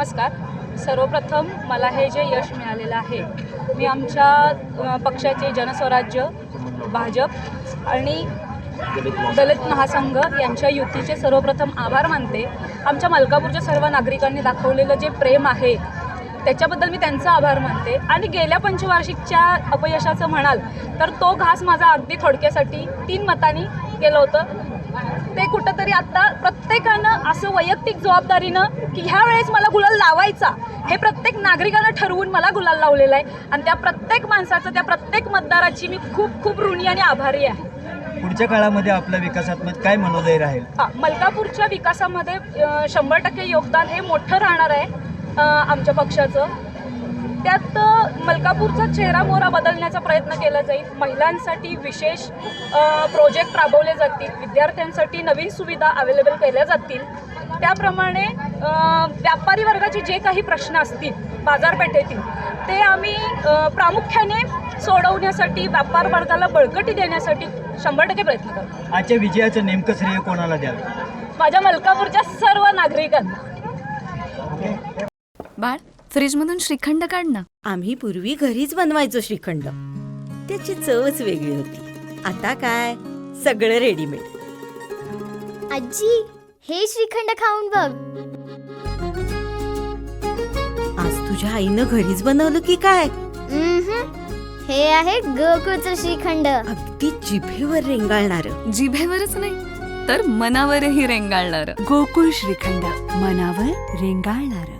नमस्कार. सर्वप्रथम मला हे जे यश मिळालेलं आहे, मी आमच्या पक्षाचे जनस्वराज्य, भाजप आणि दलित महासंघ यांच्या युतीचे सर्वप्रथम आभार मानते. आमच्या मलकापूरच्या सर्व नागरिकांनी दाखवलेलं जे प्रेम आहे त्याच्याबद्दल मी त्यांचा आभार मानते. आणि गेल्या पंचवार्षिकच्या अपयशाचं म्हणाल तर तो घास माझा अगदी थोडक्यासाठी 3 मतांनी गेलं होतं. ते कुठंतरी आता प्रत्येकानं असं वैयक्तिक जबाबदारीनं की ह्या वेळेस मला गुलाल लावायचा हे प्रत्येक नागरिकानं ठरवून मला गुलाल लावलेला आहे. आणि त्या प्रत्येक माणसाचं, त्या प्रत्येक मतदाराची मी खूप खूप ऋणी आणि आभारी आहे. पुढच्या काळामध्ये आपल्या विकासात्मक काय मनोदय राहील? मलकापूरच्या विकासामध्ये 100% योगदान हे मोठं राहणार आहे आमच्या पक्षाचं. त्यात मलकापूरचा चेहरामोहरा बदलण्याचा प्रयत्न केला जाईल. महिलांसाठी विशेष प्रोजेक्ट राबवले जातील, विद्यार्थ्यांसाठी नवीन सुविधा अवेलेबल केल्या जातील. त्याप्रमाणे व्यापारी वर्गाचे जे काही प्रश्न असतील बाजारपेठेतील ते आम्ही प्रामुख्याने सोडवण्यासाठी, व्यापार वर्गाला बळकटी देण्यासाठी 100% प्रयत्न करतो. आजच्या विजयाचं नेमकं श्रेय कोणाला द्याल? माझ्या मलकापूरच्या सर्व नागरिकांना. बाळ, फ्रीजमधून श्रीखंड काढ ना. आम्ही पूर्वी घरीच बनवायचो श्रीखंड. त्याची चवच वेगळी होती. आता काय सगळं रेडीमेड. आजी, हे श्रीखंड खाऊन बघ. आज तुझ्या आईनं घरीच बनवलं की काय? हे आहे गोकुळचं श्रीखंड. अगदी जिभेवर रेंगाळणार. जिभेवरच नाही तर मनावरही रेंगाळणार. गोकुळ श्रीखंड, मनावर रेंगाळणार.